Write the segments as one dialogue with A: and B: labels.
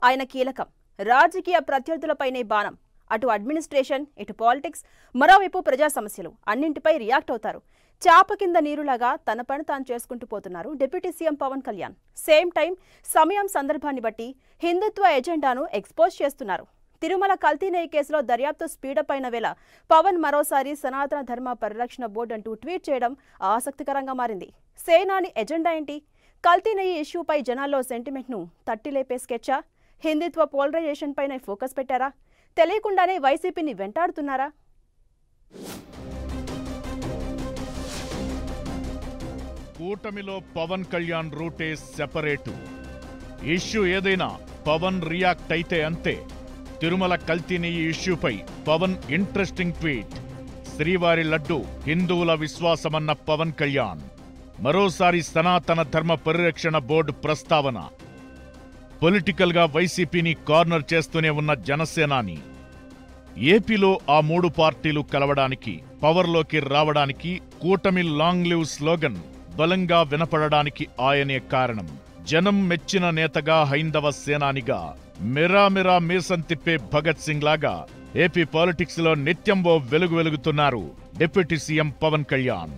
A: ఆయన కీలకం. రాజకీయ ప్రత్యర్థులపైనే బాణం. అటు అడ్మినిస్ట్రేషన్, ఇటు పాలిటిక్స్, మరోవైపు ప్రజా సమస్యలు అన్నింటిపై రియాక్ట్ అవుతారు. చాప కింద నీరులాగా తన పని తాను చేసుకుంటూ పోతున్నారు deputy CM Pawan Kalyan. Same time సమయం సందర్భాన్ని బట్టి హిందుత్వ ఎజెండాను ఎక్స్పోజ్ చేస్తున్నారు. తిరుమల కల్తీ నెయ్యి కేసులో దర్యాప్తు స్పీడప్ అయిన వేళ పవన్ మరోసారి సనాతన ధర్మ పరిరక్షణ బోర్డు అంటూ ట్వీట్ చేయడం ఆసక్తికరంగా మారింది. సేనాని ఎజెండా ఏంటి? కల్తీ నెయ్యి ఇష్యూపై జనాల్లో సెంటిమెంట్ను తట్టిలేపే స్కెచ్చా? హిందుత్వ పోలరైజేషన్ పైన ఫోకస్ పెట్టారా? తెలియకుండానే వైసీపీని వెంటాడుతున్నారా?
B: కూటమిలో పవన్ కళ్యాణ్ రూటే సెపరేటు. ఇష్యూ ఏదైనా పవన్ రియాక్ట్ అయితే అంతే. తిరుమల కల్తీ నెయ్యి ఇష్యూపై పవన్ ఇంట్రెస్టింగ్ ట్వీట్. శ్రీవారి లడ్డు హిందువుల విశ్వాసమన్న పవన్ కళ్యాణ్. మరోసారి సనాతన ధర్మ పరిరక్షణ బోర్డు ప్రస్తావన. పొలిటికల్ గా వైసీపీని కార్నర్ చేస్తూనే ఉన్న జనసేనాని. ఏపీలో ఆ మూడు పార్టీలు కలవడానికి, పవర్లోకి రావడానికి కూటమి లాంగ్ లివ్ స్లోగన్ బలంగా వినపడడానికి ఆయనే కారణం. జనం మెచ్చిన నేతగా, హైందవ సేనానిగా, మిరామిరా మీసం తిప్పే భగత్ సింగ్ లాగా ఏపీ పాలిటిక్స్ లో నిత్యం ఓ వెలుగు వెలుగుతున్నారు డిప్యూటీ సీఎం పవన్ కళ్యాణ్.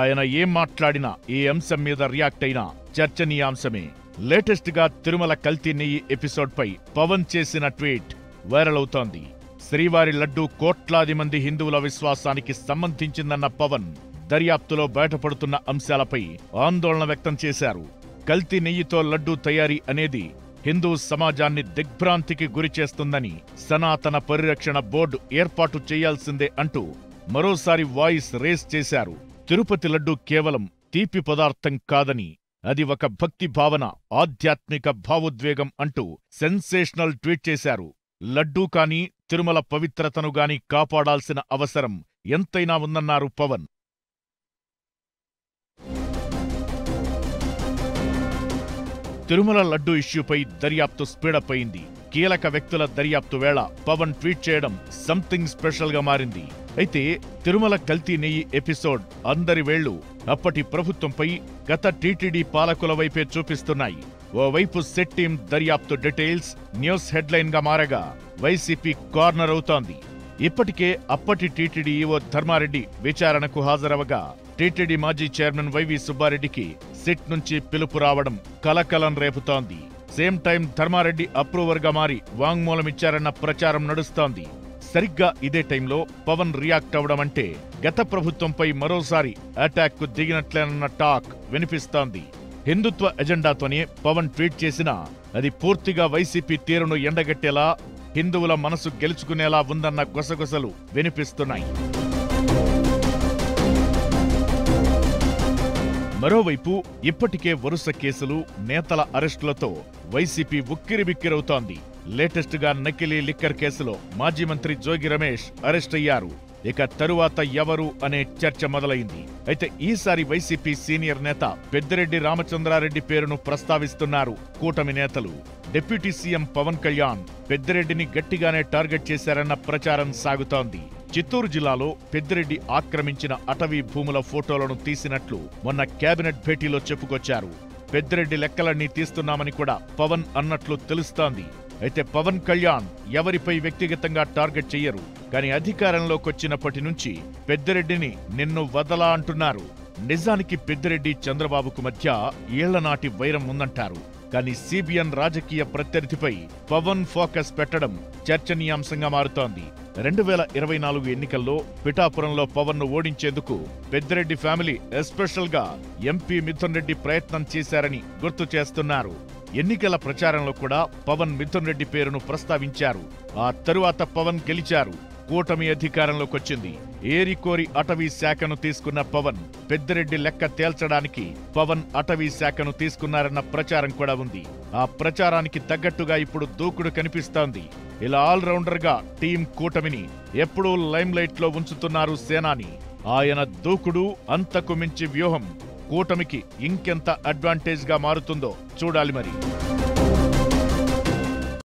B: ఆయన ఏం మాట్లాడినా, ఏ అంశం మీద రియాక్ట్ అయినా చర్చనీయాంశమే. లేటెస్ట్ గా తిరుమల కల్తీ నెయ్యి ఎపిసోడ్ పై పవన్ చేసిన ట్వీట్ వైరల్ అవుతోంది. శ్రీవారి లడ్డు కోట్లాది మంది హిందువుల విశ్వాసానికి సంబంధించిందన్న పవన్ దర్యాప్తులో బయటపడుతున్న అంశాలపై ఆందోళన వ్యక్తం చేశారు. కల్తీ నెయ్యితో లడ్డూ తయారీ అనేది హిందూ సమాజాన్ని దిగ్భ్రాంతికి గురిచేస్తుందని, సనాతన పరిరక్షణ బోర్డు ఏర్పాటు చేయాల్సిందే అంటూ మరోసారి వాయిస్ రేస్ చేశారు. తిరుపతి లడ్డు కేవలం తీపి పదార్థం కాదని, అది ఒక భక్తి భావన, ఆధ్యాత్మిక భావోద్వేగం అంటూ సెన్సేషనల్ ట్వీట్ చేశారు. లడ్డూ కానీ, తిరుమల పవిత్రతను గాని కాపాడాల్సిన అవసరం ఎంతైనా ఉందన్నారు పవన్. తిరుమల లడ్డూ ఇష్యూపై దర్యాప్తు స్పీడప్ అయింది. కీలక వ్యక్తుల దర్యాప్తు వేళ పవన్ ట్వీట్ చేయడం సంథింగ్ స్పెషల్ గా మారింది. అయితే తిరుమల కల్తీ నెయ్యి ఎపిసోడ్ అందరి వేళ్లు అప్పటి ప్రభుత్వంపై, గత టీటీడీ పాలకుల వైపే చూపిస్తున్నాయి. ఓవైపు సెట్ టీం దర్యాప్తు డీటెయిల్స్ న్యూస్ హెడ్లైన్ గా మారగా వైసీపీ కార్నర్ అవుతోంది. ఇప్పటికే అప్పటి టీటీడీ ఈవో ధర్మారెడ్డి విచారణకు హాజరవగా టీటీడీ మాజీ చైర్మన్ వైవి సుబ్బారెడ్డికి సిట్ నుంచి పిలుపు రావడం కలకలం రేపుతోంది. సేమ్ టైం ధర్మారెడ్డి అప్రూవర్ గా మారి వాంగ్మూలమిచ్చారన్న ప్రచారం నడుస్తోంది. సరిగ్గా ఇదే టైంలో పవన్ రియాక్ట్ అవడం అంటే గత ప్రభుత్వంపై మరోసారి అటాక్ కు దిగినట్లేనన్న టాక్ వినిపిస్తోంది. హిందుత్వ ఎజెండాతోనే పవన్ ట్వీట్ చేసినా అది పూర్తిగా వైసీపీ తీరును ఎండగట్టేలా, హిందువుల మనసు గెలుచుకునేలా ఉందన్న గుసగుసలు వినిపిస్తున్నాయి. మరోవైపు ఇప్పటికే వరుస కేసులు, నేతల అరెస్టులతో వైసీపీ ఉక్కిరిబిక్కిరవుతోంది. లేటెస్ట్ గా నకిలీ లిక్కర్ కేసులో మాజీ మంత్రి జోగి రమేష్ అరెస్ట్ అయ్యారు. ఇక తరువాత ఎవరు అనే చర్చ మొదలైంది. అయితే ఈసారి వైసీపీ సీనియర్ నేత పెద్దిరెడ్డి రామచంద్రారెడ్డి పేరును ప్రస్తావిస్తున్నారు కూటమి నేతలు. డిప్యూటీ సీఎం పవన్ కళ్యాణ్ పెద్దిరెడ్డిని గట్టిగానే టార్గెట్ చేశారన్న ప్రచారం సాగుతోంది. చిత్తూరు జిల్లాలో పెద్దిరెడ్డి ఆక్రమించిన అటవీ భూముల ఫోటోలను తీసినట్లు మొన్న కేబినెట్ భేటీలో చెప్పుకొచ్చారు. పెద్దిరెడ్డి లెక్కలన్నీ తీస్తున్నామని కూడా పవన్ అన్నట్లు తెలుస్తోంది. అయితే పవన్ కళ్యాణ్ ఎవరిపై వ్యక్తిగతంగా టార్గెట్ చెయ్యరు. కానీ అధికారంలోకొచ్చినప్పటి నుంచి పెద్దిరెడ్డిని నిన్ను వదలా అంటున్నారు. నిజానికి పెద్దిరెడ్డి చంద్రబాబుకు మధ్య ఏళ్లనాటి వైరం ఉందంటారు. కానీ సిబిఎన్ రాజకీయ ప్రత్యర్థిపై పవన్ ఫోకస్ పెట్టడం చర్చనీయాంశంగా మారుతోంది. 2024 ఎన్నికల్లో పిఠాపురంలో పవన్ ను ఓడించేందుకు పెద్దిరెడ్డి ఫ్యామిలీ ఎస్పెషల్ గా ఎంపీ మిథున్ రెడ్డి ప్రయత్నం చేశారని గుర్తు చేస్తున్నారు. ఎన్నికల ప్రచారంలో కూడా పవన్ మిథున్ రెడ్డి పేరును ప్రస్తావించారు. ఆ తరువాత పవన్ గెలిచారు. కూటమి అధికారంలోకొచ్చింది. ఏరికోరి అటవీ శాఖను తీసుకున్న పవన్ పెద్దిరెడ్డి లెక్క తేల్చడానికి పవన్ అటవీ శాఖను తీసుకున్నారన్న ప్రచారం కూడా ఉంది. ఆ ప్రచారానికి తగ్గట్టుగా ఇప్పుడు దూకుడు కనిపిస్తోంది. ఇలా ఆల్రౌండర్ గా టీం కూటమిని ఎప్పుడూ లైమ్ లైట్ లో ఉంచుతున్నారు సేనాని. ఆయన దూకుడు, అంతకు మించి వ్యూహం కూటమికి ఇంకెంత అడ్వాంటేజ్ గా మారుతుందో చూడాలి మరి.